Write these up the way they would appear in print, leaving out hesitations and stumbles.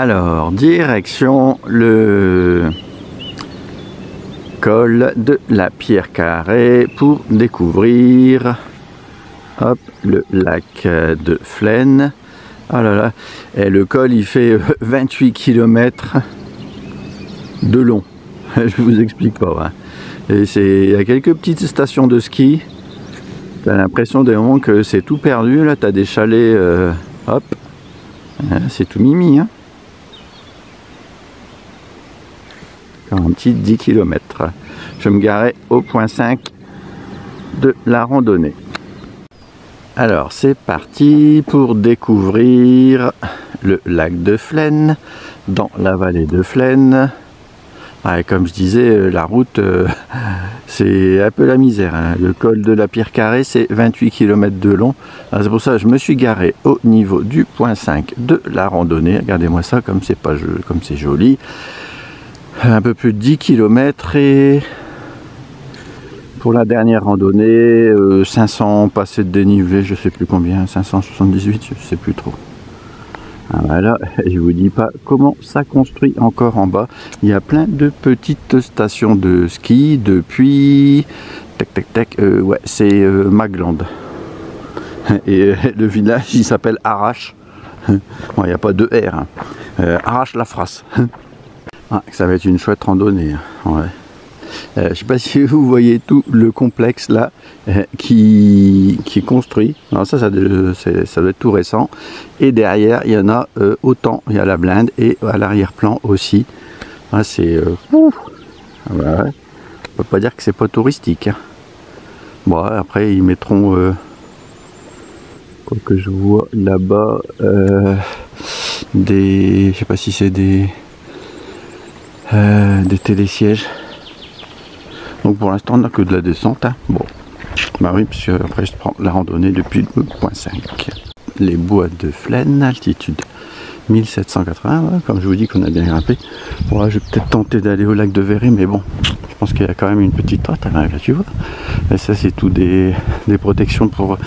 Alors, direction le col de la Pierre Carrée pour découvrir le lac de Flaine. Oh là là, et le col il fait 28 km de long. Je vous explique pas. Hein. Et il y a quelques petites stations de ski. Tu as l'impression des moments que c'est tout perdu. Là, tu as des chalets. C'est tout mimi. Hein. Un petit 10 km. Je me garais au point 5 de la randonnée. Alors c'est parti pour découvrir le lac de Flaine dans la vallée de Flaine. Ah, comme je disais, la route c'est un peu la misère. Hein. Le col de la Pierre Carrée c'est 28 km de long. C'est pour ça que je me suis garé au niveau du point 5 de la randonnée. Regardez-moi ça comme c'est joli. Un peu plus de 10 km et pour la dernière randonnée, 500 passés de dénivelé, je sais plus combien, 578, je sais plus trop. Ah, voilà, je vous dis pas comment ça construit encore en bas. Il y a plein de petites stations de ski depuis, ouais, c'est Magland. Et le village, il s'appelle Arrache. Bon, il n'y a pas de R. Hein. Arrache la Frasse. Ah, ça va être une chouette randonnée. Ouais. Je ne sais pas si vous voyez tout le complexe là qui est construit. Alors ça doit être tout récent. Et derrière, il y en a autant. Il y a la blinde et à l'arrière-plan aussi. Ah, c'est... ouais. On peut pas dire que c'est pas touristique. Hein. Bon, après, ils mettront... quoi que je vois là-bas... des... Je sais pas si c'est des télésièges. Donc pour l'instant on n'a que de la descente. Hein. Bon, bah oui, parce que après je prends la randonnée depuis le point 5. Les bois de Flaine, altitude 1780, ouais, comme je vous dis qu'on a bien grimpé. Bon, là, je vais peut-être tenter d'aller au lac de Verret, mais bon, je pense qu'il y a quand même une petite trotte, là, tu vois. Et ça c'est tout des protections pour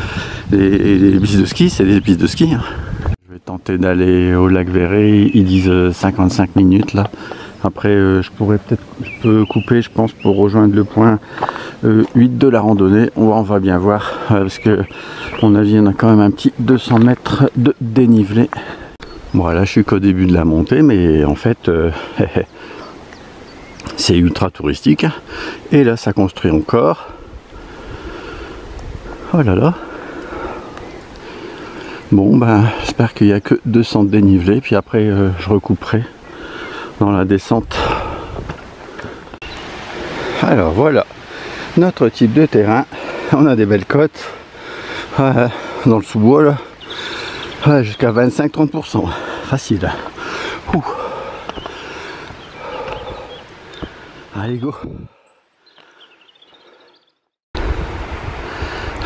les pistes de ski, c'est des pistes de ski. Hein. Je vais tenter d'aller au lac Verret, ils disent 55 minutes là. Après, je peux couper, je pense, pour rejoindre le point 8 de la randonnée. On va bien voir, parce que, à mon avis, on a quand même un petit 200 mètres de dénivelé. Bon, là, je suis qu'au début de la montée, mais en fait, c'est ultra touristique. Et là, ça construit encore. Oh là là. Bon, ben, j'espère qu'il n'y a que 200 de dénivelé, puis après, je recouperai dans la descente. Alors voilà notre type de terrain. On a des belles côtes dans le sous-bois là, jusqu'à 25-30%, facile. Ouh. Allez go.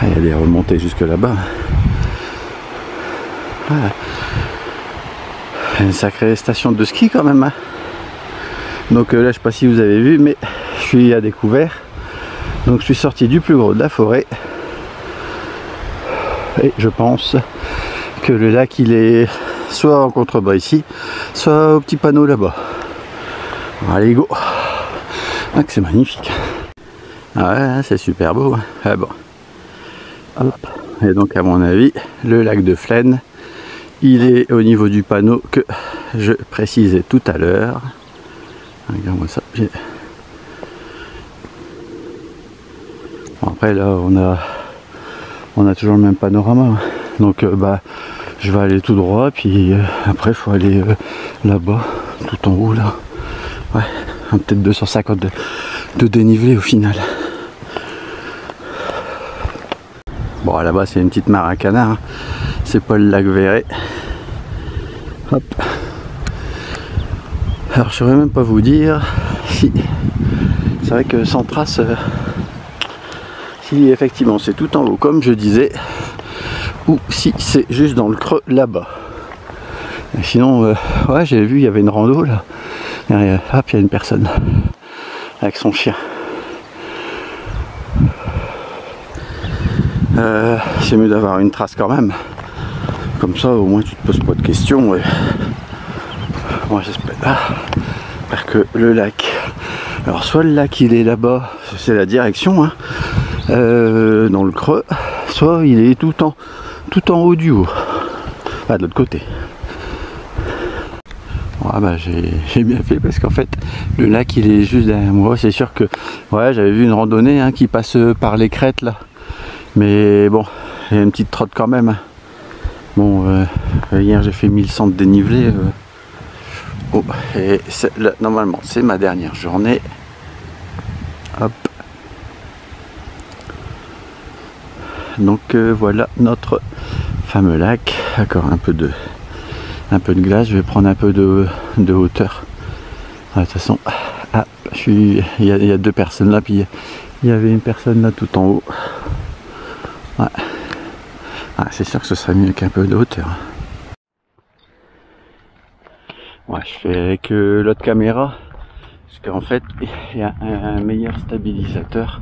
Il y a des remontées jusque là-bas. Une sacrée station de ski quand même. Hein. Donc là, je sais pas si vous avez vu, mais je suis à découvert. Donc je suis sorti du plus gros de la forêt. Et je pense que le lac, il est soit en contrebas ici, soit au petit panneau là-bas. Allez, go. Ah, c'est magnifique. Ah ouais, c'est super beau. Ah bon. Hop. Et donc, à mon avis, le lac de Flaine, il est au niveau du panneau que je précisais tout à l'heure. Regarde-moi ça. Bon, après là on a toujours le même panorama. Donc bah je vais aller tout droit, puis après il faut aller là-bas, tout en haut là. Ouais, peut-être 250 de dénivelé au final. Bon, là-bas c'est une petite mare à canard. Hein. C'est pas le lac Verret. Hop. Alors je saurais même pas vous dire si c'est vrai que sans trace, si effectivement c'est tout en haut comme je disais, ou si c'est juste dans le creux là-bas. Sinon, ouais, j'avais vu il y avait une rando là. Et, hop, il y a une personne avec son chien. C'est mieux d'avoir une trace quand même. Comme ça au moins tu te poses pas de questions. Moi j'espère que le lac, alors soit le lac il est là-bas, c'est la direction hein, dans le creux, soit il est tout en haut du haut, de l'autre côté. Ah bah j'ai bien fait parce qu'en fait le lac il est juste derrière moi. C'est sûr que ouais, j'avais vu une randonnée hein, qui passe par les crêtes là, mais bon il y a une petite trotte quand même. Bon hier j'ai fait 1100 de dénivelé. Oh, et là, normalement c'est ma dernière journée. Hop. Donc voilà notre fameux lac. Encore un peu de glace. Je vais prendre un peu de hauteur. De toute façon, il y a deux personnes là, puis il y avait une personne là tout en haut. Ouais. C'est sûr que ce serait mieux qu'un peu de hauteur. Ouais, je fais avec l'autre caméra parce qu'en fait il y a un meilleur stabilisateur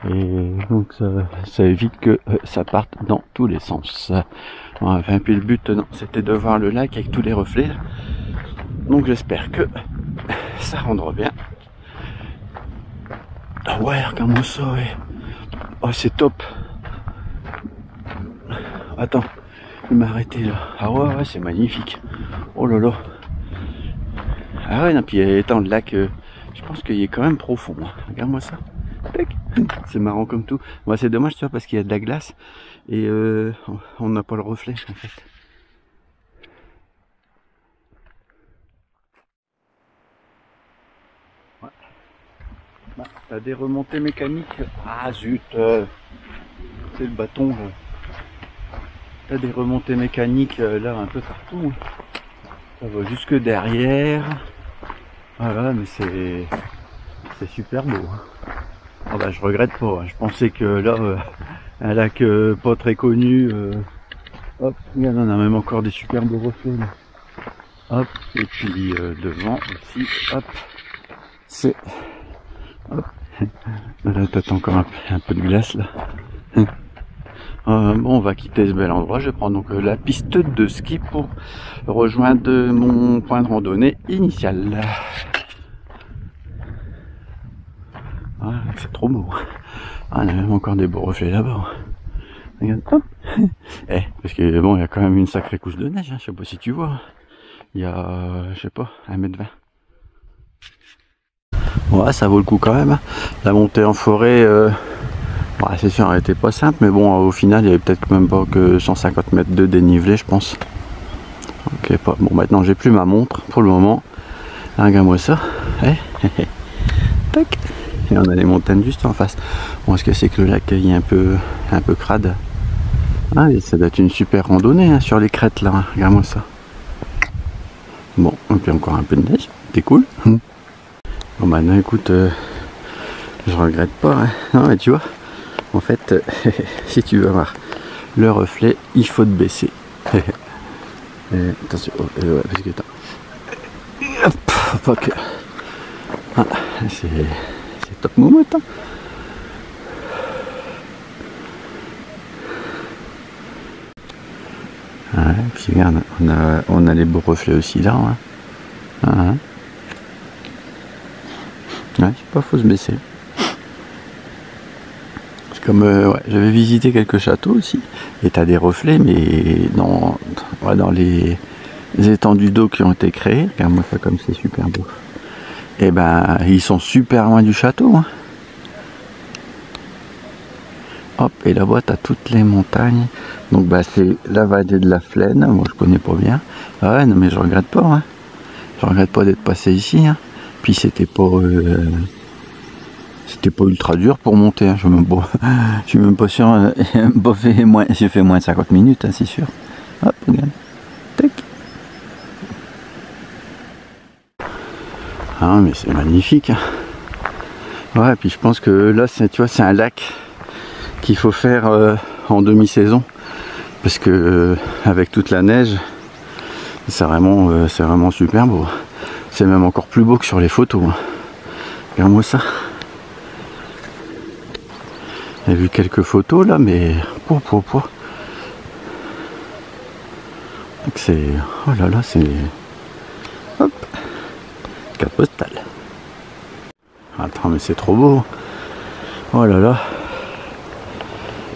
et donc ça évite que ça parte dans tous les sens. Enfin, puis le but c'était de voir le lac avec tous les reflets, donc j'espère que ça rendra bien. Ah ouais, regarde-moi ça, ouais. Oh c'est top. Attends, je vais m'arrêter là. Ah ouais, c'est magnifique. Oh là là. Ah ouais, non, puis étant le lac, je pense qu'il est quand même profond. Hein. Regarde-moi ça. C'est marrant comme tout. Moi, c'est dommage, tu vois, parce qu'il y a de la glace et on n'a pas le reflet en fait. Ouais. Bah, t'as des remontées mécaniques. Ah zut, c'est le bâton. T'as des remontées mécaniques là un peu partout. Ça va jusque derrière. Voilà, mais c'est super beau. Ah bah, je regrette pas. Je pensais que là, un lac pas très connu. Hop, regarde, on a même encore des super beaux reflets. Là. Hop, et puis devant aussi. Hop, c'est. Hop. Là, t'attends encore un peu de glace là. Bon, on va quitter ce bel endroit. Je prends donc la piste de ski pour rejoindre mon point de randonnée initial. C'est trop beau. On a même encore des beaux reflets là-bas. Regarde, hop. Parce que bon, il y a quand même une sacrée couche de neige. Hein. Je sais pas si tu vois. Il y a, je sais pas, 1,20 m. Ouais, ça vaut le coup quand même. Hein. La montée en forêt. C'est sûr, elle était pas simple, mais bon, au final, il y avait peut-être même pas que 150 mètres de dénivelé, je pense. Ok, pas. Bon, maintenant, j'ai plus ma montre pour le moment. Regarde-moi ça. Tac. Et on a les montagnes juste en face. Bon, ce que c'est que le lac il est un peu crade. Et ça doit être une super randonnée hein, sur les crêtes là. Hein. Regarde-moi ça. Bon, et puis encore un peu de neige. C'est cool. Bon, maintenant, écoute, je regrette pas. Hein. Non, mais tu vois. En fait, si tu veux avoir le reflet, il faut te baisser. Attention, ouais, parce que attends. C'est top moumoute. Hein. Ouais, puis regarde, on a les beaux reflets aussi là. Hein. Ouais, c'est pas, faut se baisser. Comme j'avais visité quelques châteaux aussi, et t'as des reflets, mais dans les étendues d'eau qui ont été créées, regarde-moi ça comme c'est super beau. Et ben ils sont super loin du château. Hein. Hop, et là-bas t'as toutes les montagnes. Donc bah c'est la vallée de la Flaine, moi je connais pas bien. Ah ouais, non mais je regrette pas. Hein. Je regrette pas d'être passé ici. Hein. Puis c'était pas ultra dur pour monter, hein. Je suis même pas sûr, j'ai fait moins de 50 minutes, hein, c'est sûr. Hop, regarde. Tac. Ah mais c'est magnifique. Hein. Ouais, puis je pense que là, tu vois, c'est un lac qu'il faut faire en demi-saison. Parce que avec toute la neige, c'est vraiment super beau. C'est même encore plus beau que sur les photos. Hein. Regarde-moi ça. J'ai vu quelques photos là, mais c'est, oh là là, c'est, hop, mais c'est trop beau. Oh là là.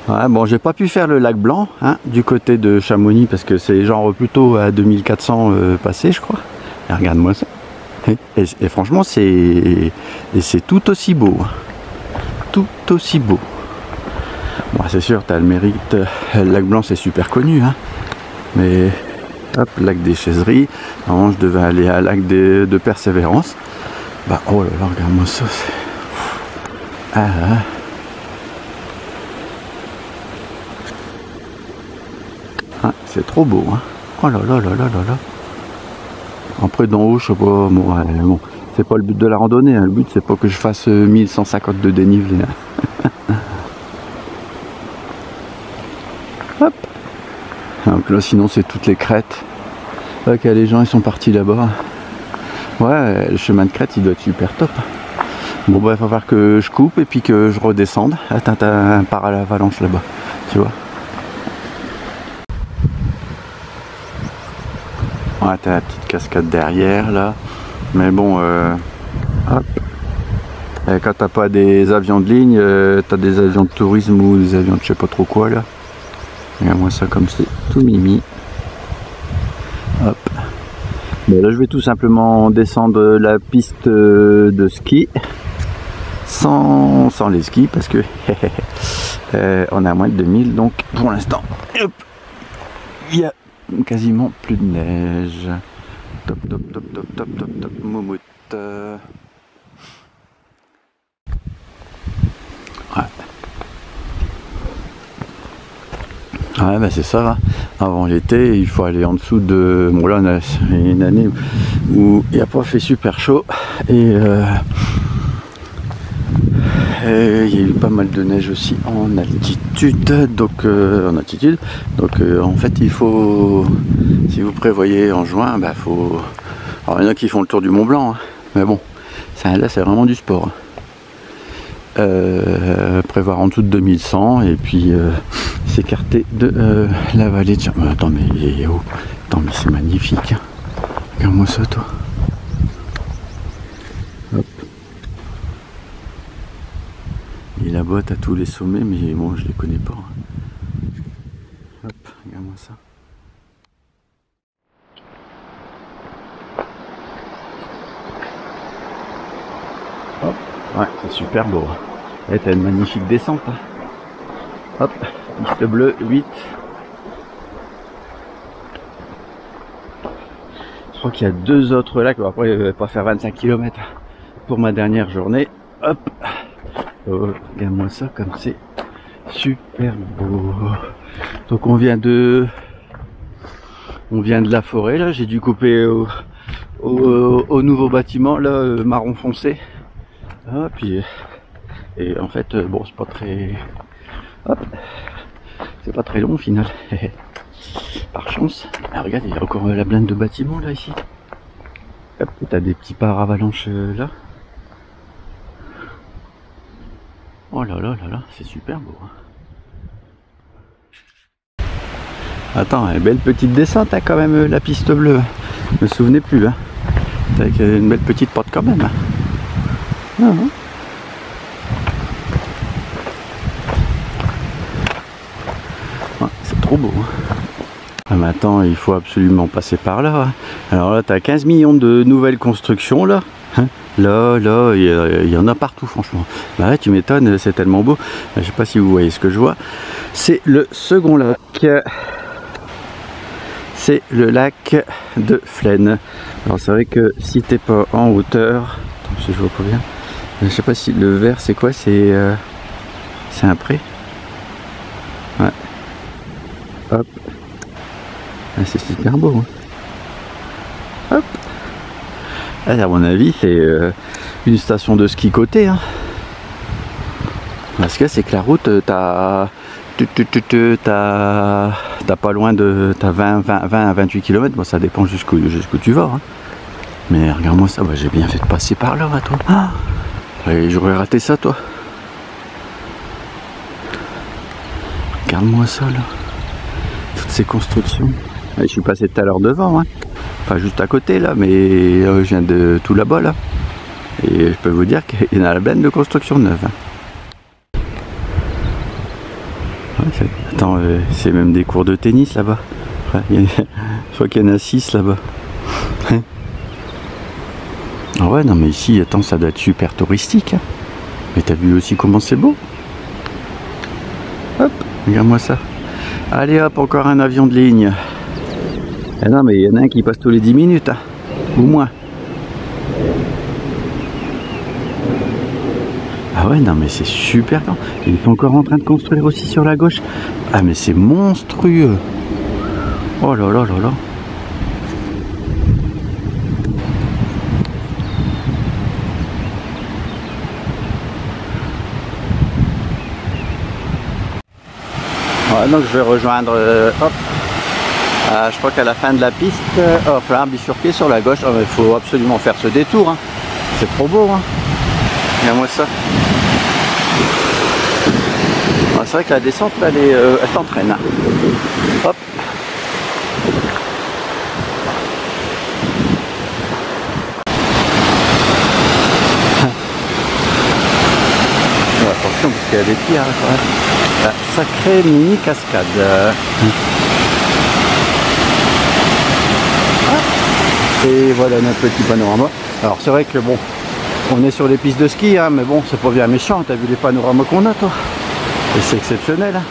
Ouais, bon, j'ai pas pu faire le lac Blanc hein, du côté de Chamonix parce que c'est genre plutôt à 2400 passé, je crois. Et regarde-moi ça. Et franchement, c'est tout aussi beau. Tout aussi beau. Bon, c'est sûr, tu as le mérite. Le lac Blanc, c'est super connu. Hein, mais, hop, lac des Chaiseries. Normalement, je devais aller à lac de Persévérance. Bah, oh là là, regarde-moi ça. Ah, ah, c'est trop beau. Hein. Oh là là là là là là. Après, d'en haut, je sais pas. Bon, ouais, bon, c'est pas le but de la randonnée. Hein. Le but, c'est pas que je fasse 1150 de dénivelé. Hein. Hop. Donc là, sinon, c'est toutes les crêtes. Ok, les gens, ils sont partis là-bas. Ouais, le chemin de crête, il doit être super top. Bon, bah, il va falloir que je coupe et puis que je redescende. Attends, t'as un paravalanche là-bas, tu vois. Ouais, t'as la petite cascade derrière, là. Mais bon, hop. Et quand t'as pas des avions de ligne, t'as des avions de tourisme ou des avions de je sais pas trop quoi, là. Regarde-moi ça comme c'est tout mimi. Hop. Mais là, je vais tout simplement descendre la piste de ski. Sans les skis parce que on est à moins de 2000, donc pour l'instant il y a quasiment plus de neige. Top top top top top top top moumoute. Ouais. Ouais, bah c'est ça. Avant l'été, il faut aller en dessous de. Bon, là, on a une année où il n'y a pas fait super chaud et il y a eu pas mal de neige aussi en altitude, donc en fait il faut, si vous prévoyez en juin, bah faut. Alors il y en a qui font le tour du Mont Blanc, hein, mais bon, ça, là c'est vraiment du sport. Prévoir en dessous de 2100 et puis s'écarter de la vallée de. Attends mais oh, attends mais c'est magnifique. Hein. Regarde-moi ça toi. Hop. Et là-bas, t'as tous les sommets, mais bon, je les connais pas. Hop, regarde-moi ça. Hop, ouais, c'est super beau. Et t'as une magnifique descente. Hein. Hop, piste bleue, 8. Je crois qu'il y a 2 autres lacs. Après, je vais pas faire 25 km pour ma dernière journée. Hop. Oh, regarde-moi ça comme c'est super beau. Donc on vient de la forêt là, j'ai dû couper au nouveau bâtiment là, marron foncé. Ah, puis et en fait bon c'est pas très c'est pas très long au final. Par chance. Ah, regarde, il y a encore la blinde de bâtiments là ici. Hop, t'as des petits paravalanches là. Oh là là là là, c'est super beau. Attends, une belle petite descente hein, quand même, la piste bleue. Je me souvenais plus. Hein. Avec une belle petite porte quand même. Ah, hein. Ouais, c'est trop beau. Hein. Ah, mais attends, il faut absolument passer par là. Hein. Alors là, tu as 15 millions de nouvelles constructions là. Hein. Là, il y en a partout franchement. Bah ouais, tu m'étonnes, c'est tellement beau. Je sais pas si vous voyez ce que je vois. C'est le second lac. C'est le lac de Flaine. Alors c'est vrai que si t'es pas en hauteur, attends, je vois pas bien. Je sais pas si le vert c'est quoi, c'est un pré. Ouais. Hop. Ah, c'est super beau. Hein. Hop. Ah, à mon avis, c'est une station de ski côté. Hein. Parce que c'est que la route, t'as pas loin de. T'as 20 à 28 km. Bon, ça dépend jusqu'où tu vas. Hein. Mais regarde-moi ça, bah, j'ai bien fait de passer par là, toi. Ah, j'aurais raté ça, toi. Regarde-moi ça, là. Toutes ces constructions. Je suis passé tout à l'heure devant. Hein. Enfin juste à côté là, mais je viens de tout là-bas là. Et je peux vous dire qu'il y en a la blinde de construction neuve. Ouais, attends, c'est même des cours de tennis là-bas. Je crois qu'il y en a 6 là-bas. Ah ouais, non mais ici, attends, ça doit être super touristique. Hein. Mais t'as vu aussi comment c'est beau? Hop, regarde-moi ça. Allez hop, encore un avion de ligne. Ah non mais il y en a un qui passe tous les 10 minutes, hein, ou moins. Ah ouais, non mais c'est super grand. Ils sont encore en train de construire aussi sur la gauche. Ah mais c'est monstrueux. Oh là là là là. Ouais, donc je vais rejoindre, hop, je crois qu'à la fin de la piste, il va falloir bifurquer sur la gauche. Oh, il faut absolument faire ce détour, hein. C'est trop beau, hein. Regarde-moi ça. Oh, c'est vrai que la descente, là, elle t'entraîne. Hein. Hop. Attention parce qu'il y a des pierres quand même. La sacrée mini cascade. Et voilà notre petit panorama. Alors c'est vrai que bon, on est sur les pistes de ski, hein, mais bon, c'est pas bien méchant. T'as vu les panoramas qu'on a, toi? Et c'est exceptionnel. Hein.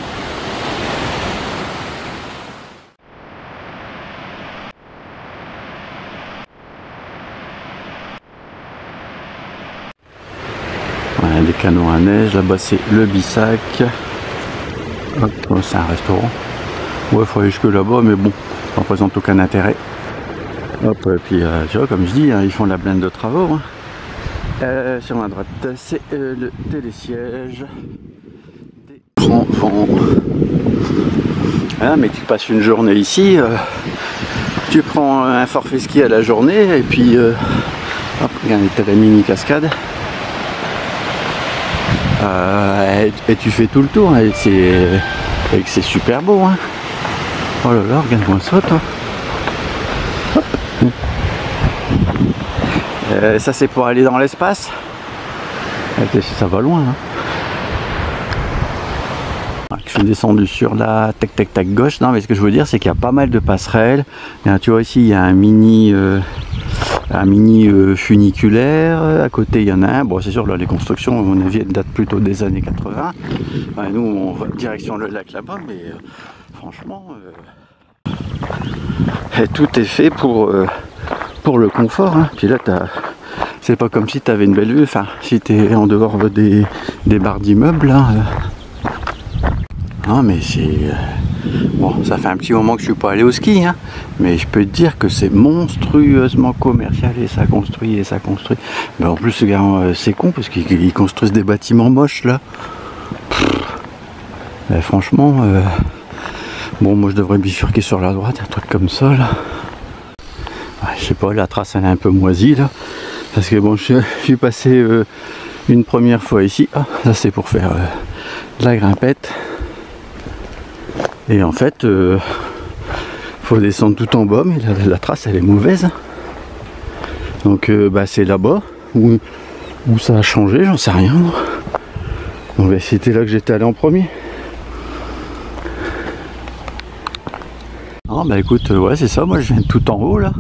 Ouais, des canons à neige, là-bas c'est le Bissac. Hop, c'est un restaurant. Ouais, il faut aller jusque là-bas, mais bon, ça ne représente aucun intérêt. Hop, et puis tu vois, comme je dis, hein, ils font la blinde de travaux. Hein. Sur ma droite, c'est le télésiège des enfants. Ah, mais tu passes une journée ici, tu prends un forfait ski à la journée, et puis hop, regarde, t'as la mini cascade. Et tu fais tout le tour, hein, et c'est super beau. Hein. Oh là là, regarde-moi ça, toi. Hop. Ça c'est pour aller dans l'espace. Ça va loin. Hein. Je suis descendu sur la tac gauche. Non, mais ce que je veux dire, c'est qu'il y a pas mal de passerelles. Et, tu vois ici, il y a un mini funiculaire. À côté, il y en a un. Bon, c'est sûr, là, les constructions, à mon avis, elles datent plutôt des années 80. Ouais, nous, on va direction le lac là-bas, mais franchement, tout est fait pour le confort. Hein. Puis là, c'est pas comme si tu avais une belle vue. Enfin, si tu es en dehors des barres d'immeubles. Hein, non, mais c'est... Bon, ça fait un petit moment que je suis pas allé au ski, hein, mais je peux te dire que c'est monstrueusement commercial et ça construit et ça construit. Mais en plus, c'est con parce qu'ils construisent des bâtiments moches là. Et franchement, bon, moi je devrais bifurquer sur la droite, un truc comme ça là. Ouais, je sais pas, la trace elle est un peu moisie là, parce que bon, je suis passé une première fois ici. Ah, ça c'est pour faire de la grimpette. Et en fait, faut descendre tout en bas, mais la trace elle est mauvaise. Donc c'est là-bas où ça a changé, j'en sais rien. Bon, c'était là que j'étais allé en premier. Non, bah écoute, ouais c'est ça, moi je viens tout en haut là.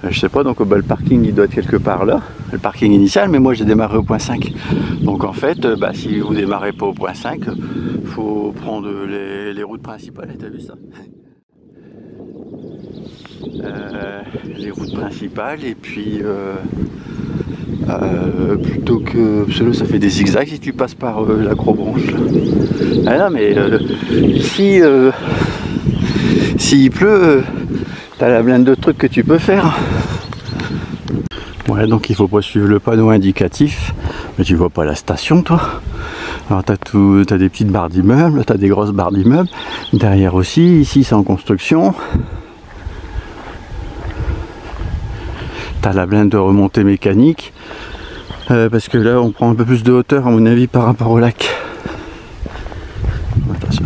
Je sais pas, donc le parking il doit être quelque part là, le parking initial, mais moi j'ai démarré au point 5. Donc en fait, si vous démarrez pas au point 5, faut prendre les routes principales, t'as vu ça? Les routes principales, et puis plutôt que... Parce que là, ça fait des zigzags si tu passes par la Gros-Branche. Ah non, mais ici, s'il pleut, t'as la blinde de trucs que tu peux faire. Ouais, donc il faut pas suivre le panneau indicatif, mais tu vois pas la station, toi. Alors t'as des petites barres d'immeubles, t'as des grosses barres d'immeubles. Derrière aussi, ici c'est en construction. T'as la blinde de remontée mécanique, parce que là on prend un peu plus de hauteur à mon avis par rapport au lac. Attention.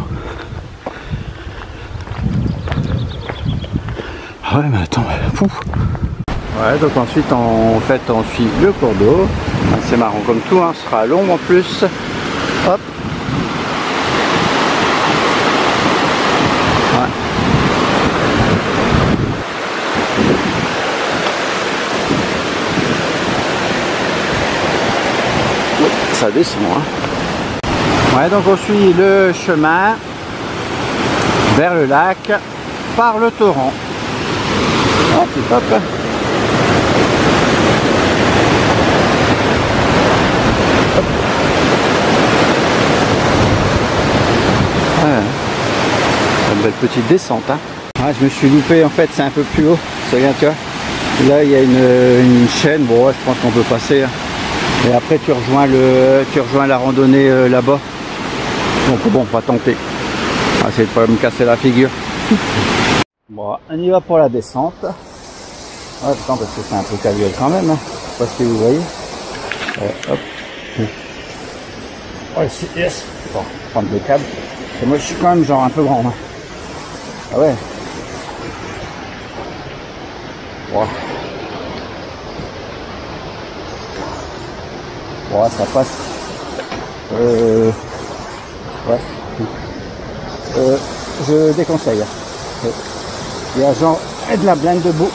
Ah ouais, mais attends, pouf. Ouais, donc ensuite on suit le cours d'eau C'est marrant comme tout, hein. Ce sera long en plus. Hop. Ouais. Oui, ça descend. Hein. Ouais, donc on suit le chemin vers le lac par le torrent. Oh, c'est top. Ouais. Une belle petite descente. Hein. Ah, je me suis loupé, en fait c'est un peu plus haut. Regarde, tu vois. Là il y a une chaîne, bon ouais, je pense qu'on peut passer. Hein. Et après tu rejoins la randonnée là-bas. Donc bon, on va tenter. On va essayer de pas me casser la figure. Bon, on y va pour la descente. Ah, attends, parce que c'est un peu caluel quand même. Hein. Je sais pas si vous voyez. Hop. Oh, yes. Bon, prendre le câble. Et moi je suis quand même genre un peu grand. Hein. Ah ouais. Wow. Bon, ça passe. Ouais. Je déconseille. Il y a genre de la blinde debout.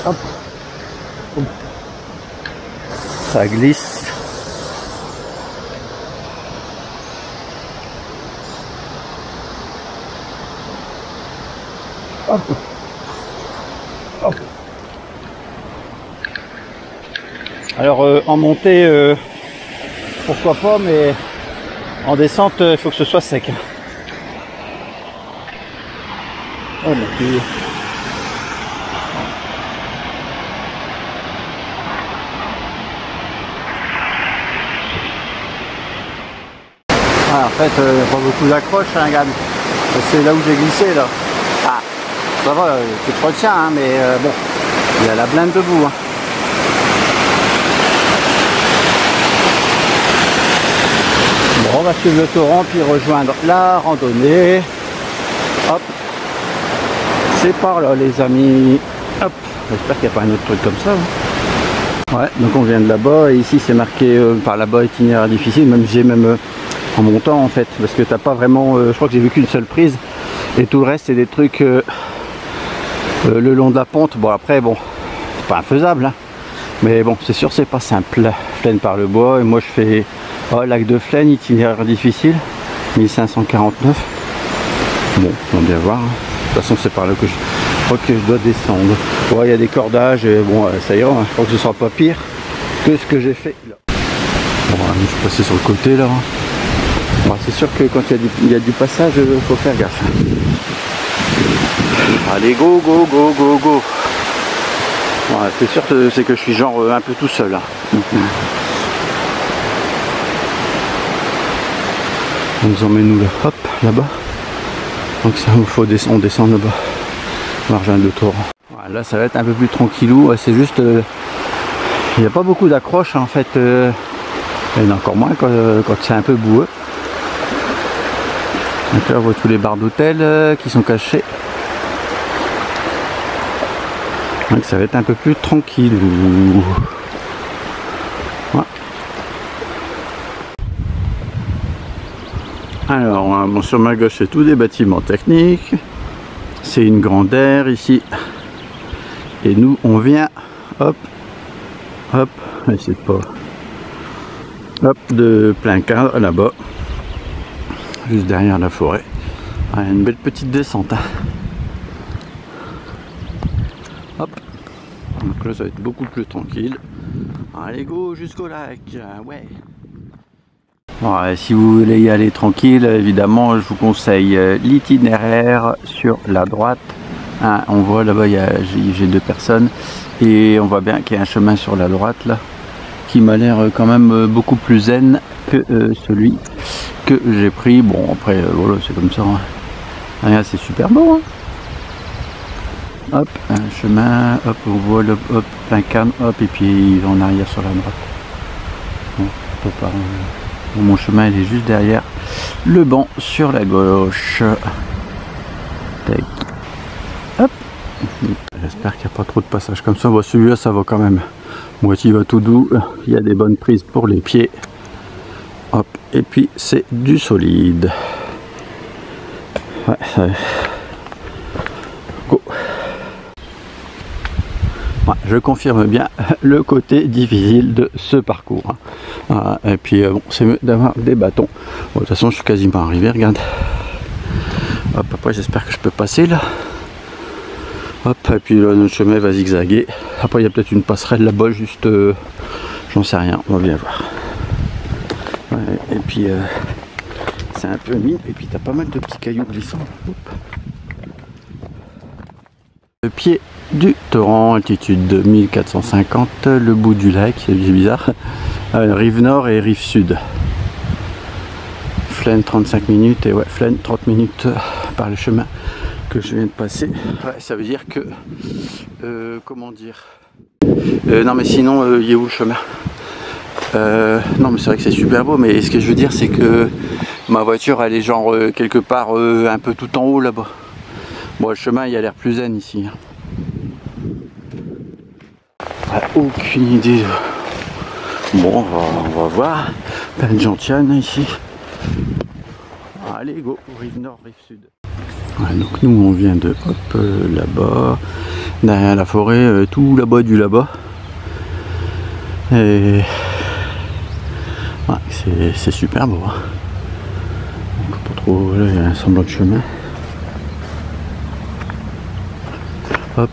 Hop. Ça glisse. Hop. Hop. Alors en montée, pourquoi pas, mais en descente, il faut que ce soit sec. Oh, mais puis... Ah, en fait, il n'y a pas beaucoup d'accroche, hein, Gab. C'est là où j'ai glissé, là. Ah, ça va, tu te retiens, hein, mais bon, il y a la blinde debout. Hein. Bon, on va suivre le torrent, puis rejoindre la randonnée. Hop. C'est par là, les amis. Hop. J'espère qu'il n'y a pas un autre truc comme ça. Hein. Ouais, donc on vient de là-bas, et ici c'est marqué par là-bas itinéraire difficile, même j'ai même... en montant en fait, parce que t'as pas vraiment, je crois que j'ai vu qu'une seule prise et tout le reste c'est des trucs le long de la pente. Bon après bon, c'est pas infaisable hein. Mais bon c'est sûr c'est pas simple. Flaine par le bois et moi je fais lac de Flaine, itinéraire difficile 1549. Bon on va bien voir hein. De toute façon c'est par là que je crois que je dois descendre. Ouais, il y a des cordages et bon ça ira hein. Je crois que ce sera pas pire que ce que j'ai fait là. Bon, je suis passé sur le côté là hein. Bon, c'est sûr que quand il y a du passage, il faut faire gaffe. Allez, go, go, go, go, go. Ouais, c'est sûr que c'est que je suis genre un peu tout seul. Là. On nous emmène où là? Hop, là-bas. Donc ça, on descend là-bas. Margin de torrent. Ouais, là, ça va être un peu plus tranquillou. Ouais, c'est juste... il n'y a pas beaucoup d'accroches en fait. Il y en a encore moins quand c'est un peu boueux. Donc là on voit tous les bars d'hôtel qui sont cachés. Donc ça va être un peu plus tranquille. Ouais. Alors bon, sur ma gauche c'est tous des bâtiments techniques. C'est une grande aire ici. Et nous on vient hop hop, c'est pas hop de plein cadre là-bas. Juste derrière la forêt. Ah, une belle petite descente. Hein. Hop. Donc là ça va être beaucoup plus tranquille. Allez go jusqu'au lac. Ouais. Bon, si vous voulez y aller tranquille, évidemment je vous conseille l'itinéraire sur la droite. Hein, on voit là-bas j'ai deux personnes. Et on voit bien qu'il y a un chemin sur la droite là. Qui m'a l'air quand même beaucoup plus zen que celui que j'ai pris. Bon après voilà c'est comme ça hein. Regarde c'est super beau hein. Hop un chemin, hop on voit le hop plein canne, hop et puis en arrière sur la droite. Bon, bon, mon chemin il est juste derrière le banc sur la gauche. Tac. Hop. J'espère qu'il n'y a pas trop de passages comme ça. Bon, celui-là ça va quand même. Moi qui va tout doux, il y a des bonnes prises pour les pieds. Hop, et puis c'est du solide. Ouais, go. Ouais, je confirme bien le côté difficile de ce parcours. Et puis bon, c'est mieux d'avoir des bâtons. Bon, de toute façon, je suis quasiment arrivé, regarde. Hop, après j'espère que je peux passer là. Hop, et puis là, notre chemin va zigzaguer. Après il y a peut-être une passerelle là-bas, juste j'en sais rien, on va bien voir. Ouais, et puis c'est un peu humide, et puis t'as pas mal de petits cailloux glissants. Hop. Le pied du torrent, altitude de 1450, le bout du lac, c'est bizarre. Rive nord et rive sud. Flaine 35 minutes et ouais, Flaine 30 minutes par le chemin que je viens de passer. Ouais, ça veut dire que comment dire, non mais sinon il est où le chemin? Non mais c'est vrai que c'est super beau, mais ce que je veux dire c'est que ma voiture elle est genre quelque part un peu tout en haut là-bas. Bon, le chemin il a l'air plus zen ici. Ouais, aucune idée. Bon, on va voir. Plein de gentiane ici. Allez, go, rive nord, rive sud. Ouais, donc nous on vient de hop là-bas, derrière la forêt, tout là-bas du là-bas. Et ouais, c'est super beau. Hein. Donc, pas trop, là il y a un semblant de chemin. Hop.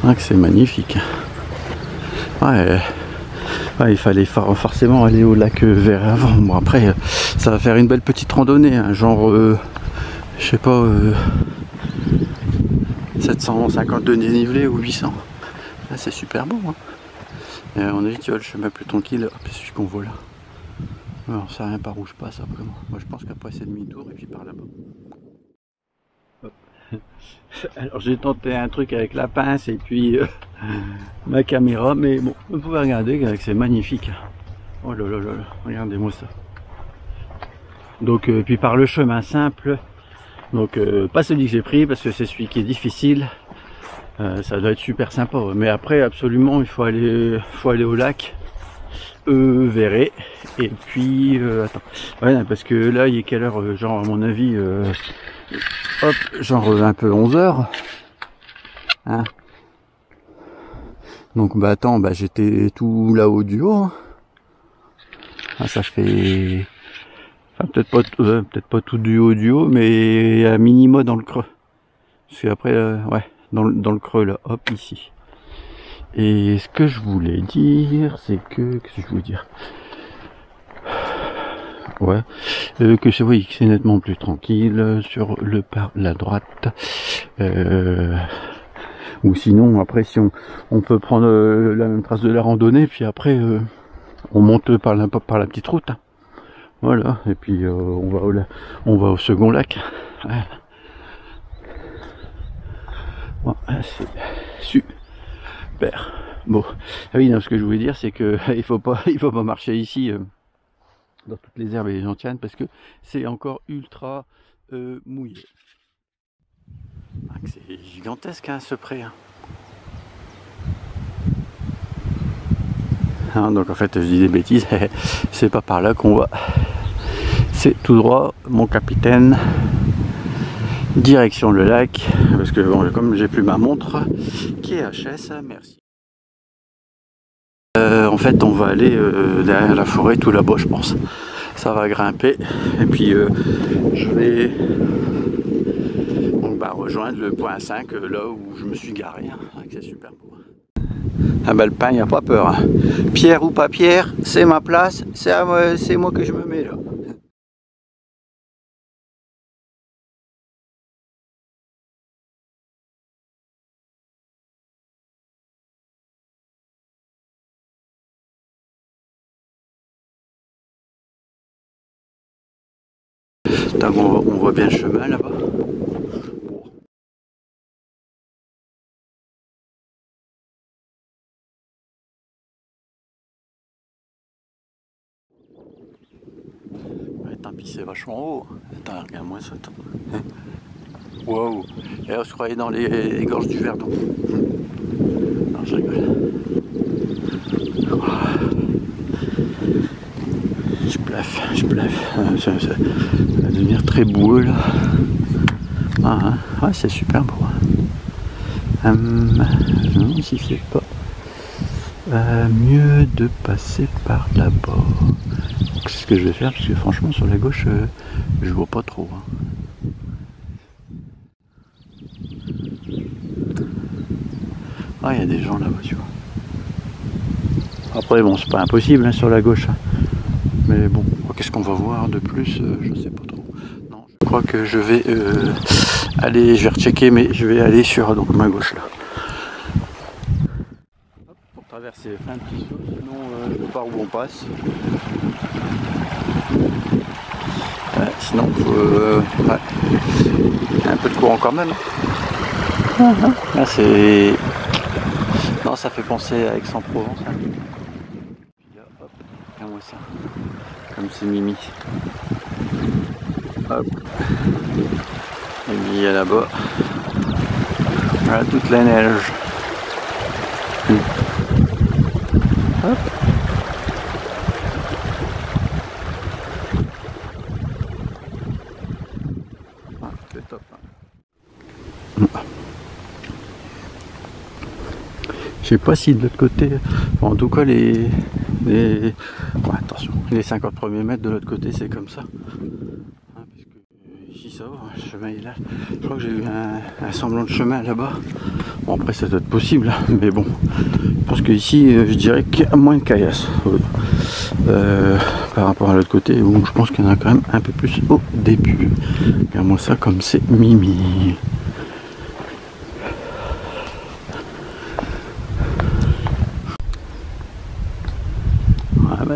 Ouais, c'est magnifique. Ouais. Ouais, il fallait forcément aller au lac Vert avant. Bon après ça va faire une belle petite randonnée, hein, genre je sais pas 750 de dénivelé ou 800. Là c'est super beau. Hein. Et on a dit tu vois le chemin plus tranquille, c'est celui qu'on voit là. Ouais, on sait rien par où je passe après moi. Moi je pense qu'après c'est demi-tour et puis par là-bas. Alors j'ai tenté un truc avec la pince et puis ma caméra, mais bon, vous pouvez regarder que c'est magnifique. Oh là là là là, regardez-moi ça. Donc puis par le chemin simple, donc pas celui que j'ai pris parce que c'est celui qui est difficile. Ça doit être super sympa, mais après absolument il faut aller au lac Verret. Et puis attends, ouais, parce que là il est quelle heure, genre à mon avis hop, genre un peu 11h hein. Donc bah attends, bah j'étais tout là-haut du haut hein. Ah, ça fait enfin, peut-être pas tout du haut, mais à minima dans le creux. Parce qu'après ouais, dans le creux là, hop ici. Et ce que je voulais dire, c'est que qu'est-ce que je voulais dire, ouais, que c'est oui, c'est nettement plus tranquille sur la droite. Ou sinon après si on peut prendre la même trace de la randonnée, puis après on monte par la petite route. Hein. Voilà, et puis on va au second lac. Ouais. Bon, c'est super. Bon, ah oui, non, ce que je voulais dire, c'est que il faut pas marcher ici dans toutes les herbes et les gentianes parce que c'est encore ultra mouillé. Ah, c'est gigantesque hein, ce pré. Hein. Hein, donc en fait, je dis des bêtises. C'est pas par là qu'on va. C'est tout droit, mon capitaine. Direction le lac, parce que bon, comme j'ai plus ma montre qui est HS, merci. En fait on va aller derrière la forêt tout là-bas je pense. Ça va grimper et puis je vais donc, rejoindre le point 5 là où je me suis garé. Hein, c'est super beau. Ah bah le pain il n'y a pas peur. Hein. Pierre ou pas pierre, c'est ma place, c'est moi que je me mets là. On voit bien le chemin là-bas. Ouais, tant pis, c'est vachement haut. Attends, regarde-moi ça. Waouh! Et là, on se croyait dans les gorges du Verdon. Non, je rigole. Je blaffe. Ça va devenir très boueux là. Ouais, c'est super beau. Je me demande si c'est pas mieux de passer par là-bas. C'est ce que je vais faire parce que franchement sur la gauche je vois pas trop. Ah, il y a des gens là-bas, tu vois. Après bon, c'est pas impossible hein, sur la gauche. Mais bon, qu'est-ce qu'on va voir de plus, je sais pas trop. Non, je crois que je vais aller, je vais rechecker, mais je vais aller sur donc ma gauche là. Hop, pour traverser plein de petits sauts, sinon je ne sais pas où on passe. Sinon, ouais. Il y a un peu de courant quand même. Là, c'est... Non, ça fait penser à Aix-en-Provence. Hein. Puis là, hop, regarde-moi ça. Comme c'est Mimi. Hop. Et puis là-bas. Voilà toute la neige. Hop. Ah, c'est top. Je sais pas si de l'autre côté, enfin, en tout cas ouais, attention, les 50 premiers mètres de l'autre côté c'est comme ça. Hein, parce que ici ça va, le chemin est là. Je crois que j'ai eu un semblant de chemin là-bas. Bon après ça doit être possible, mais bon, je pense que ici je dirais qu'il y a moins de caillasse par rapport à l'autre côté où je pense qu'il y en a quand même un peu plus au début. Regarde-moi ça comme c'est Mimi.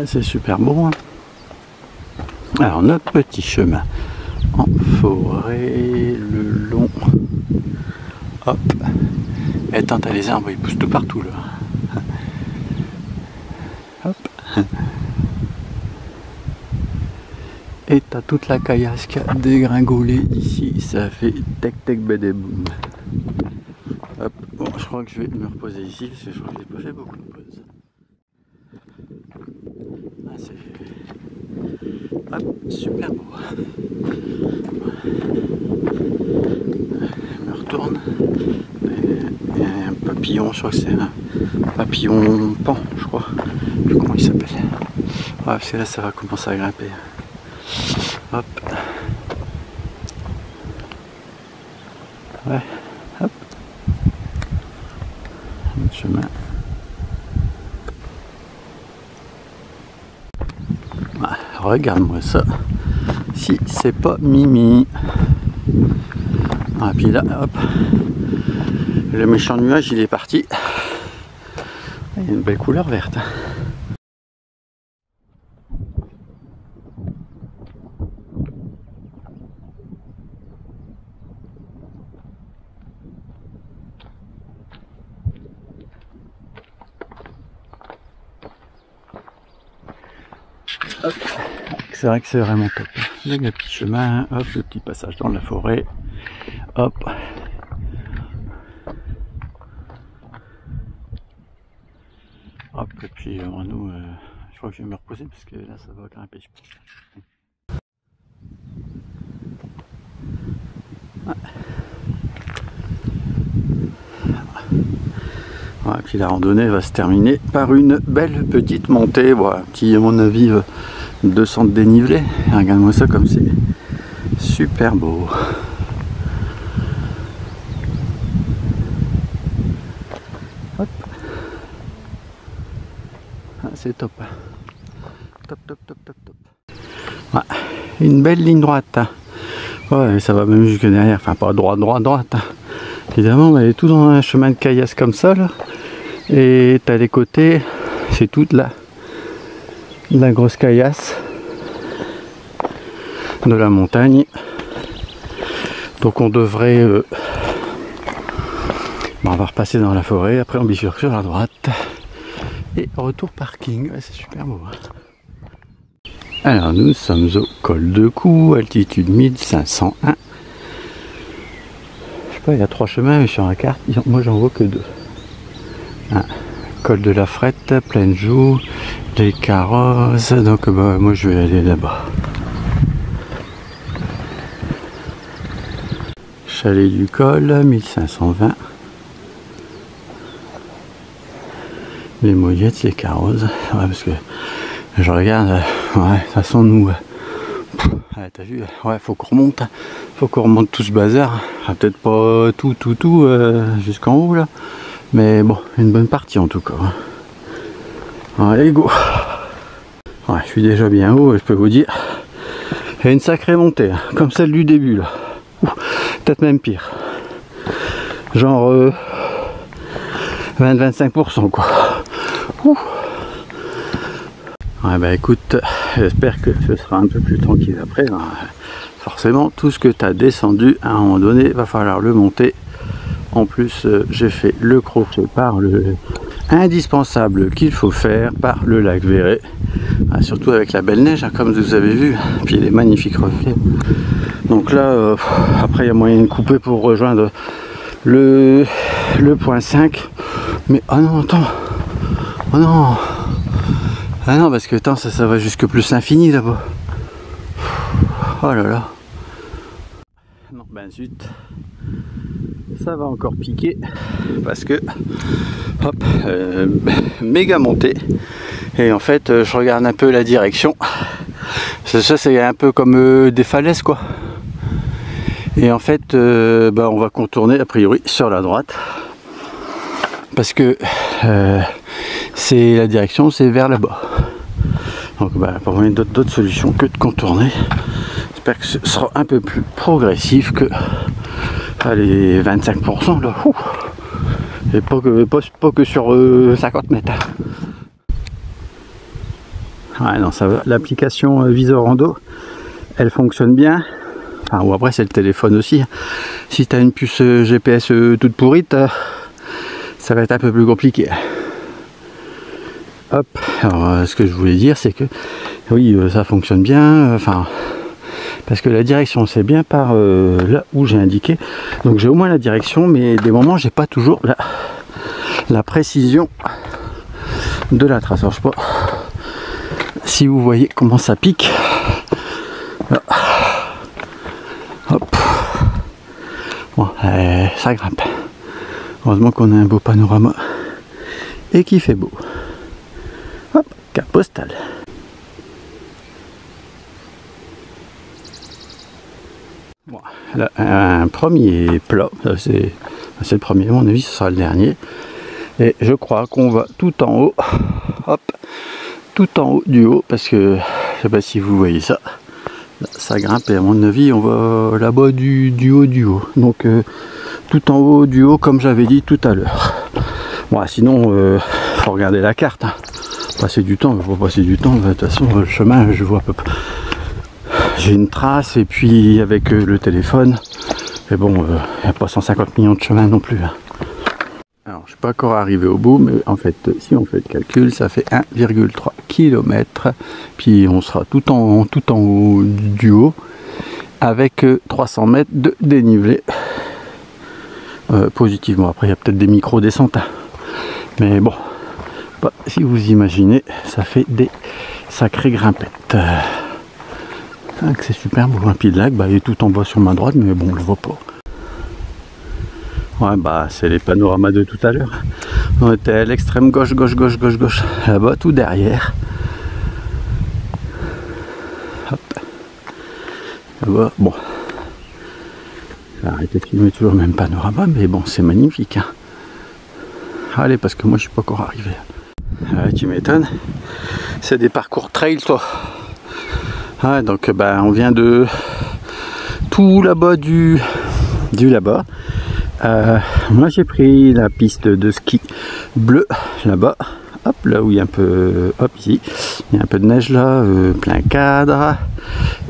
C'est super beau. Hein. Alors notre petit chemin en forêt, le long. Hop. Et tant t'as les arbres, ils poussent tout partout là. Hop. Et t'as toute la caillasse qui a dégringolé ici. Ça fait tec tec bédé boum. Hop. Bon, je crois que je vais me reposer ici parce que je crois que j'ai pas fait beaucoup de pauses. Hop, super beau. Je me retourne. Il y a un papillon, je crois que c'est un papillon pan, je crois. Je sais pas comment il s'appelle. Ouais, parce que là ça va commencer à grimper. Hop. Ouais, hop. Le chemin. Regarde-moi ça, si c'est pas Mimi. Ah, puis là, hop, le méchant nuage il est parti. Il y a une belle couleur verte. C'est vrai que c'est vraiment top. Là, le petit chemin, hop, le petit passage dans la forêt, hop. Hop, et puis nous, je crois que je vais me reposer parce que là, ça va grimper, je pense. Ouais, et puis la randonnée va se terminer par une belle petite montée, bon, un petit, à mon avis, 200 de dénivelé. Regarde-moi ça comme c'est super beau. Hop. Ah, c'est top. Top, top, top, top, top. Ouais, une belle ligne droite. Ouais, ça va même jusque derrière. Enfin, pas droite. Évidemment, elle est tout dans un chemin de caillasse comme ça, là. Et t'as les côtés, c'est toute la grosse caillasse de la montagne. Donc on devrait on va repasser dans la forêt, après on bifurque sur la droite et retour parking. Ouais, c'est super beau. Alors nous sommes au col de Cou, altitude 1501. Je sais pas, il y a 3 chemins mais sur la carte moi j'en vois que 2. Ah, col de la Frette, pleine joue, les carrosses, donc bah, moi je vais aller là-bas. Chalet du Col, 1520. Les moyettes, les carrosses, ouais, parce que je regarde, ouais, de toute façon nous, ouais, t'as vu, ouais, faut qu'on remonte tout ce bazar, peut-être pas tout jusqu'en haut là, mais bon, une bonne partie en tout cas. Allez go. Ouais, je suis déjà bien haut, je peux vous dire, il y a une sacrée montée, hein, comme celle du début là, peut-être même pire, genre 20-25% quoi. Ouais, bah écoute, j'espère que ce sera un peu plus tranquille après. Hein. Forcément, tout ce que tu as descendu, à un moment donné, va falloir le monter. En plus, j'ai fait le crochet par le indispensable qu'il faut faire par le lac Verret. Ah, surtout avec la belle neige, hein, comme vous avez vu. Puis les magnifiques reflets. Donc là, après, il y a moyen de couper pour rejoindre le point 5. Mais oh non, attends. Oh non. Ah non, parce que attends, ça va jusque plus l'infini là-bas. Oh là là. Non, ben zut. Ça va encore piquer. Parce que, hop, méga montée. Et en fait, je regarde un peu la direction. Ça, c'est un peu comme des falaises, quoi. Et en fait, bah, on va contourner, a priori, sur la droite. Parce que c'est la direction, c'est vers là-bas. Donc bah, pas vraiment d'autres solutions que de contourner. J'espère que ce sera un peu plus progressif que les 25% là. Ouh. Et pas que sur 50 mètres. Ouais, non, ça va. L'application Visor Rando, elle fonctionne bien. Enfin, ou après c'est le téléphone aussi. Si tu as une puce GPS toute pourrite, ça va être un peu plus compliqué. Hop, alors ce que je voulais dire c'est que oui, ça fonctionne bien, enfin parce que la direction c'est bien par là où j'ai indiqué, donc j'ai au moins la direction, mais des moments j'ai pas toujours la précision de la trace. Alors je sais pas si vous voyez comment ça pique là. Hop, bon, ça grimpe, heureusement qu'on a un beau panorama et qu'il fait beau. Hop, carte postale. Bon, là, un premier plat, c'est le premier, à mon avis ce sera le dernier. Et je crois qu'on va tout en haut, hop, tout en haut du haut, parce que je sais pas si vous voyez ça, là, ça grimpe et à mon avis on va là-bas du haut du haut. Donc tout en haut du haut comme j'avais dit tout à l'heure. Bon, sinon faut regarder la carte. Hein. Passer du temps, il faut passer du temps, de toute façon le chemin je vois à peu près, j'ai une trace et puis avec le téléphone, et bon, il n'y a pas 150 millions de chemins non plus. Hein. Alors je suis pas encore arrivé au bout, mais en fait si on fait le calcul, ça fait 1,3 km, puis on sera tout en haut du haut, avec 300 mètres de dénivelé, positivement. Après il y a peut-être des micro-descentes, hein. Mais bon, bah, si vous imaginez, ça fait des sacrées grimpettes. C'est super beau, un pied de lac, bah, il est tout en bas sur ma droite, mais bon, on le voit pas. Ouais, bah c'est les panoramas de tout à l'heure. On était à l'extrême gauche, là-bas, tout derrière. Hop. Là-bas, bon. Arrêtez de filmer toujours le même panorama, mais bon, c'est magnifique. Hein. Allez, parce que moi, je suis pas encore arrivé. Ouais, tu m'étonnes. C'est des parcours trail, toi. Ouais, donc, bah, on vient de tout là-bas du là-bas. Moi, j'ai pris la piste de ski bleue là-bas. Hop, là où il y a un peu, hop, ici, il y a un peu de neige là, plein cadre.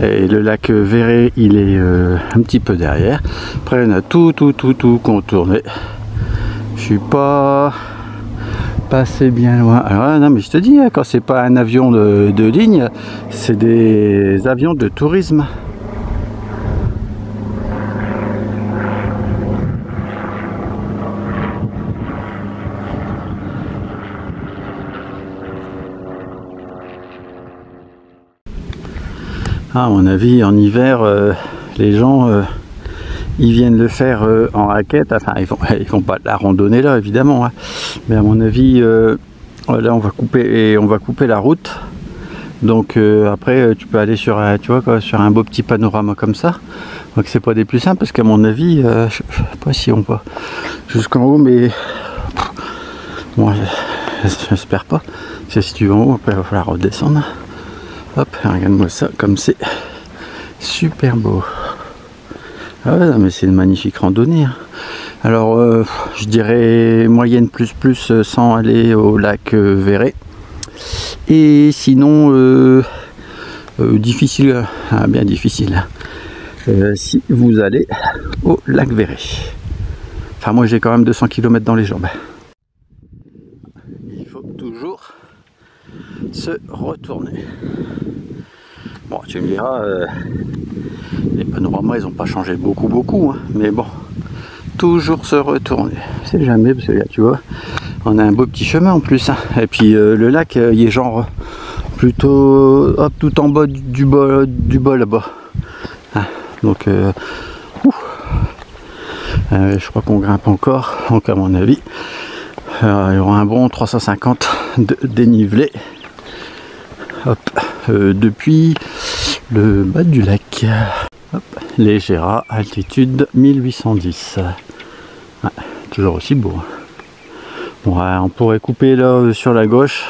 Et le lac Verret, il est un petit peu derrière. Après, on a tout contourné. Je suis pas passé bien loin. Alors non, mais je te dis, quand c'est pas un avion de ligne, c'est des avions de tourisme. Ah, à mon avis, en hiver, les gens, ils viennent le faire en raquette. Enfin, ils font pas de la randonnée là, évidemment. Hein. Mais à mon avis, là, on va couper la route. Donc après, tu peux aller sur, tu vois, quoi, sur un beau petit panorama comme ça. Donc c'est pas des plus simples parce qu'à mon avis, je sais pas si on va jusqu'en haut, mais bon, j'espère pas. Parce que si tu vas en haut, après il va falloir redescendre. Hop, regarde-moi ça, comme c'est super beau. Ah ouais, non, mais c'est une magnifique randonnée. Hein. Alors, je dirais moyenne plus sans aller au lac Verret. Et sinon, difficile, bien difficile, si vous allez au lac Verret. Enfin, moi j'ai quand même 200 km dans les jambes. Il faut toujours se retourner. Bon, tu me diras, les panoramas ils n'ont pas changé beaucoup, hein, mais bon, toujours se retourner. C'est jamais, parce que là, tu vois, on a un beau petit chemin en plus. Hein. Et puis le lac, il est genre plutôt hop, tout en bas du bas là-bas. Hein, donc, je crois qu'on grimpe encore, donc à mon avis, il y aura un bon 350 de dénivelé. Hop, depuis le bas du lac. Hop, les Géras, altitude 1810. Ouais, toujours aussi beau. Bon, on pourrait couper là sur la gauche.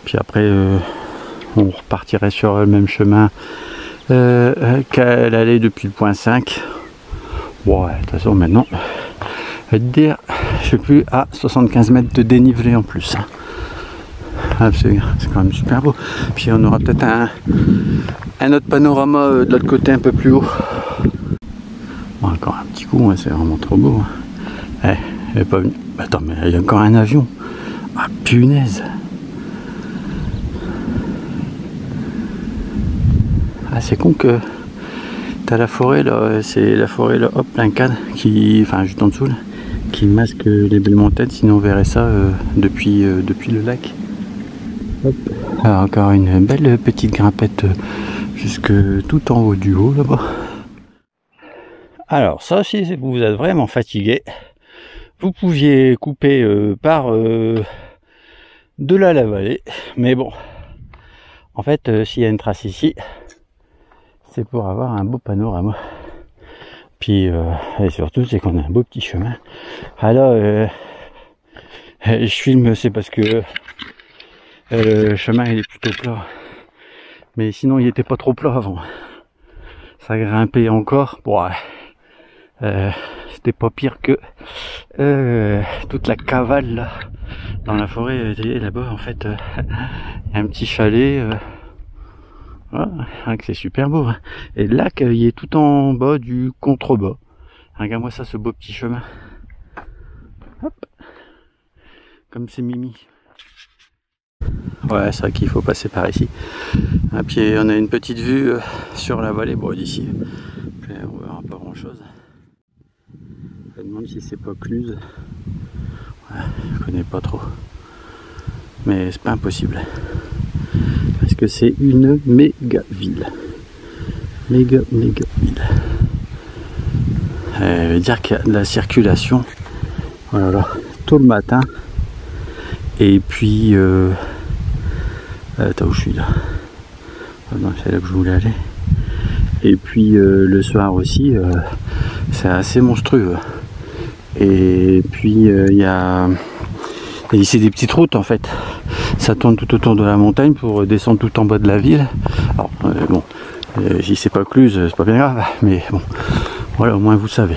Puis après, on repartirait sur le même chemin qu'elle allait depuis le point 5. Bon, ouais, de toute façon, maintenant, je vais te dire, je suis plus à 75 mètres de dénivelé en plus. Ah, c'est quand même super beau. Puis on aura peut-être un autre panorama de l'autre côté un peu plus haut. Bon, encore un petit coup, hein, c'est vraiment trop beau. Hein. Elle est pas venue. Attends, mais il y a encore un avion. Ah punaise. Ah, c'est con que t'as la forêt là, c'est la forêt là, hop, plein cadre qui, enfin juste en dessous là, qui masque les belles montagnes, sinon on verrait ça depuis le lac. Hop. Alors, encore une belle petite grimpette jusque tout en haut du haut là-bas. Alors ça, si vous êtes vraiment fatigué, vous pouviez couper par de là la vallée, mais bon, en fait, s'il y a une trace ici, c'est pour avoir un beau panorama. Puis, et surtout, c'est qu'on a un beau petit chemin. Alors, je filme, c'est parce que le chemin il est plutôt plat. Mais sinon, il était pas trop plat avant. Ça grimpait encore. Bon, c'était pas pire que toute la cavale là dans la forêt. Là-bas, en fait, il y a un petit chalet. Voilà, c'est super beau. Hein. Et le lac, il est tout en bas du contrebas. Regarde-moi ça, ce beau petit chemin. Hop. Comme c'est mimi. Ouais, c'est vrai qu'il faut passer par ici. Et puis on a une petite vue sur la vallée. Bon, d'ici, on verra pas grand chose. Je me demande si c'est pas Cluse. Ouais, je connais pas trop. Mais c'est pas impossible. Parce que c'est une méga ville. Méga ville. Je veux dire qu'il y a de la circulation. Voilà, tôt le matin. Et puis... attends, où je suis là? Ah non, c'est là que je voulais aller. Et puis le soir aussi, c'est assez monstrueux. Et puis il y a ici des petites routes en fait. Ça tourne tout autour de la montagne pour descendre tout en bas de la ville. Alors bon, si c'est pas Cluse, c'est pas bien grave, mais bon, voilà, au moins vous savez.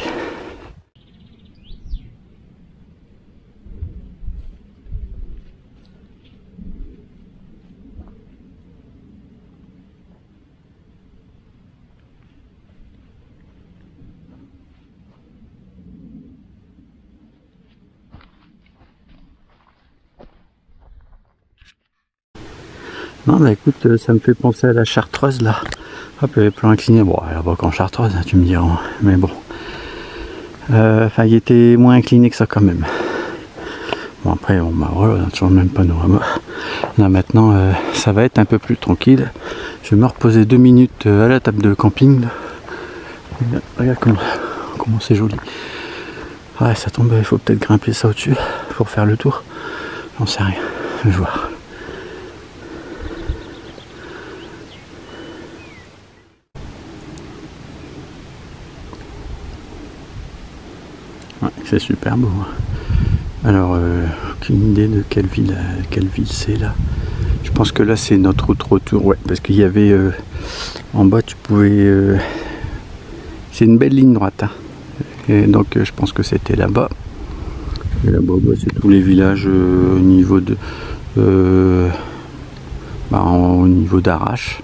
Non, bah écoute, ça me fait penser à la Chartreuse là. Hop, il y avait plein incliné. Bon, il n'y a pas qu'en Chartreuse, hein, tu me diras. Mais bon. Enfin, il était moins incliné que ça quand même. Bon après, bah voilà, on a toujours le même panorama. Là maintenant, ça va être un peu plus tranquille. Je vais me reposer 2 minutes à la table de camping. Là. Regarde comment c'est joli. Ouais, ça tombe, il faut peut-être grimper ça au-dessus pour faire le tour. J'en sais rien, je vais voir. Ouais, c'est super beau. Alors, aucune idée de quelle ville c'est là. Je pense que là c'est notre route retour, ouais, parce qu'il y avait en bas tu pouvais. C'est une belle ligne droite. Hein. Et donc je pense que c'était là-bas. Et là-bas, c'est tous les villages au niveau de au niveau d'Arrache.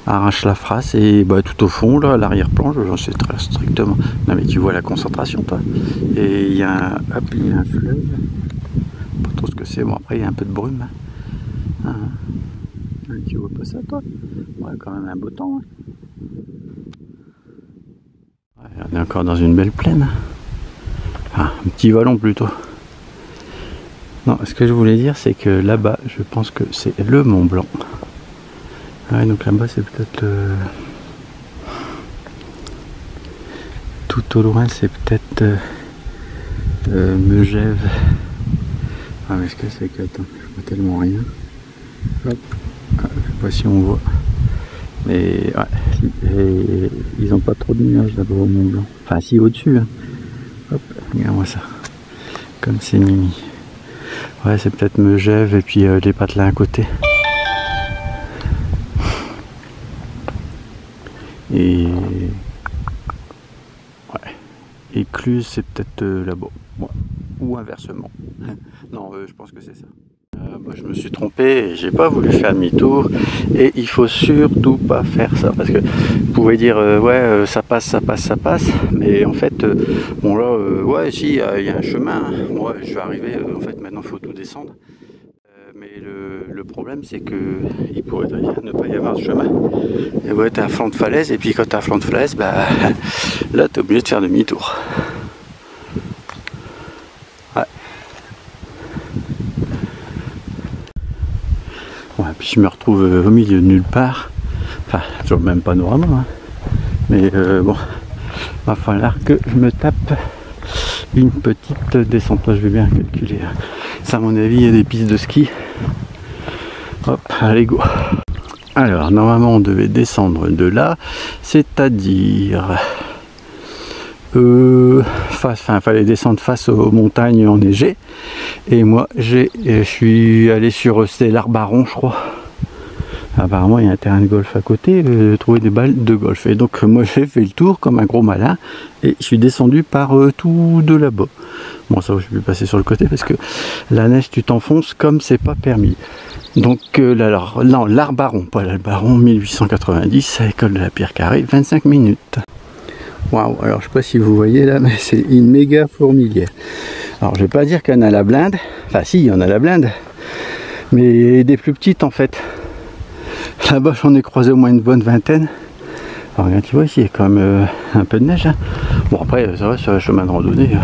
Arrache-la-Frasse et tout au fond là à l'arrière-plan, j'en sais très strictement. Non mais tu vois la concentration toi. Et il y a un fleuve. Pas trop ce que c'est, bon après il y a un peu de brume. Hein. Tu vois pas ça toi? Ouais, quand même un beau temps. Hein. Ouais, on est encore dans une belle plaine. Ah, un petit vallon plutôt. Non, ce que je voulais dire c'est que là-bas, je pense que c'est le Mont Blanc. Ouais, donc là-bas c'est peut-être tout au loin c'est peut-être Megève. Ah mais ce que c'est que attends, je vois tellement rien. Hop. Ah, je sais pas si on voit. Mais ouais, et ils n'ont pas trop de nuages là-bas au Mont Blanc. Enfin si au-dessus. Hein. Hop, regarde-moi ça. Comme c'est mimi. Ouais c'est peut-être Megève et puis les patelins à côté. Et ouais, Écluse c'est peut-être là-bas, ouais. Ou inversement. Non, je pense que c'est ça. Je me suis trompé et j'ai pas voulu faire demi-tour. Et il faut surtout pas faire ça parce que vous pouvez dire ouais ça passe, mais en fait bon là ouais si il y a un chemin. Moi je vais arriver en fait maintenant il faut tout descendre. Mais le problème c'est que il pourrait très bien ne pas y avoir de chemin. Et ouais, t'as un flanc de falaise et puis quand t'as un flanc de falaise, là t'es obligé de faire demi-tour. Ouais. Ouais, puis je me retrouve au milieu de nulle part. Enfin, toujours le même panorama. Hein. Mais bon, va falloir que je me tape une petite descente. Là, je vais bien calculer. Ça, à mon avis, il y a des pistes de ski. Hop, allez go. Alors, normalement, on devait descendre de là, c'est-à-dire... fallait descendre face aux montagnes enneigées. Et moi, je suis allé sur l'Arbaron, je crois. Apparemment, il y a un terrain de golf à côté, trouver des balles de golf. Et donc, moi, j'ai fait le tour comme un gros malin. Et je suis descendu par tout de là-bas. Bon, ça, je vais passer sur le côté parce que la neige, tu t'enfonces comme c'est pas permis. Donc, alors, non, l'Arbaron, pas l'Arbaron, 1890, à l'école de la Pierre Carrée, 25 minutes. Waouh, alors je sais pas si vous voyez là, mais c'est une méga fourmilière. Alors, je vais pas dire qu'il y en a la blinde. Enfin, si, il y en a la blinde. Mais des plus petites en fait. Là-bas, j'en ai croisé au moins une bonne vingtaine. Alors, regarde, tu vois, ici, il y a quand même un peu de neige. Hein. Bon, après, ça va sur le chemin de randonnée.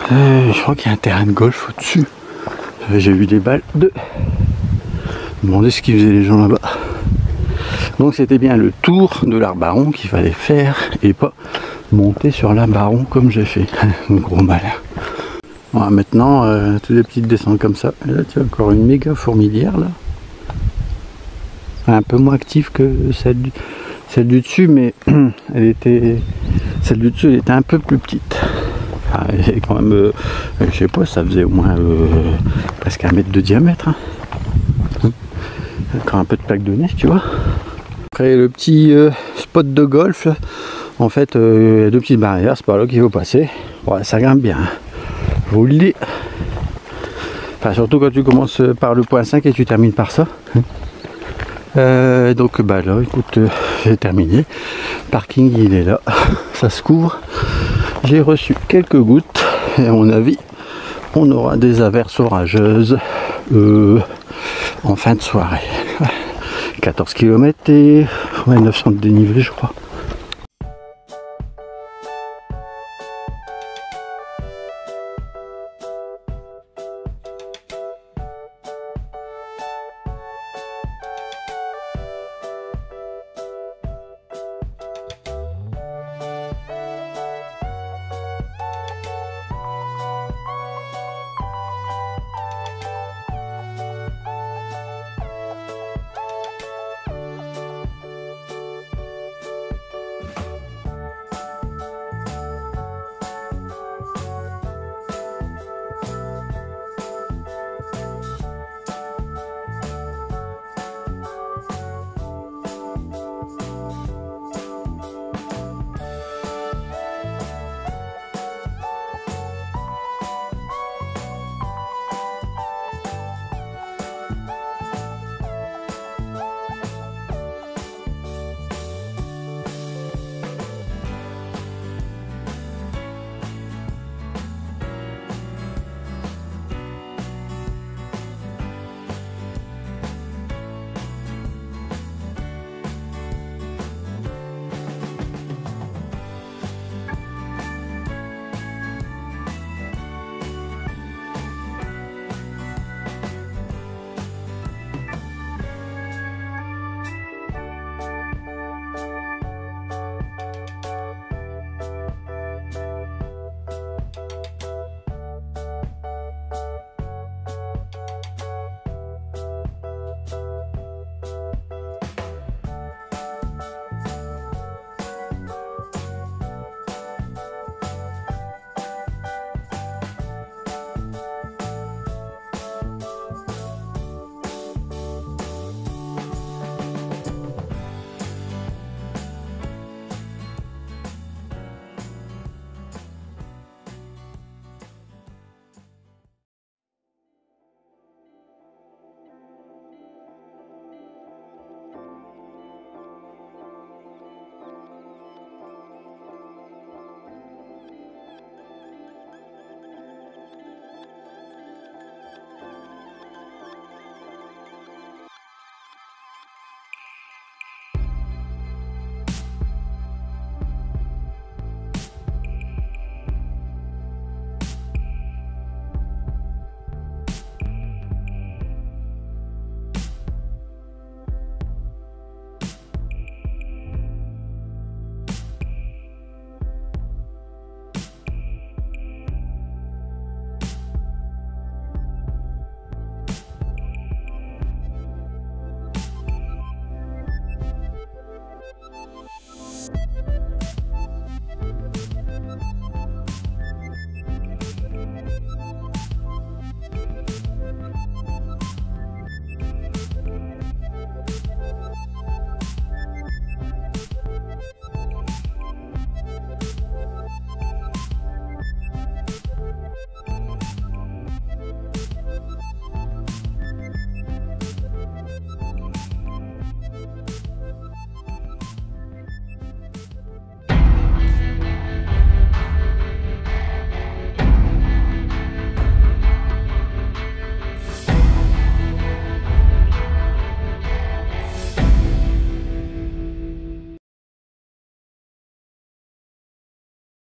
Je crois qu'il y a un terrain de golf au-dessus. J'ai vu des balles de... Demandez ce qu'ils faisaient les gens là-bas. Donc, c'était bien le tour de l'Arbaron qu'il fallait faire et pas monter sur l'Arbaron comme j'ai fait. Gros malin. Voilà, maintenant, toutes les petites descentes comme ça. Et là, tu as encore une méga fourmilière là. Un peu moins active que celle du dessus, mais celle du dessus, elle était un peu plus petite. Enfin, et quand même, je sais pas, ça faisait au moins presque 1 mètre de diamètre. Hein. Encore un peu de plaque de neige, tu vois. Après le petit spot de golf, là, en fait, il y a 2 petites barrières, c'est par là qu'il faut passer. Ouais, ça grimpe bien. Je vous le dis. Enfin, surtout quand tu commences par le point 5 et tu termines par ça. Donc là, écoute, j'ai terminé. Parking, il est là. Ça se couvre. J'ai reçu quelques gouttes. Et à mon avis, on aura des averses orageuses en fin de soirée. 14 km et 900 de dénivelé, je crois.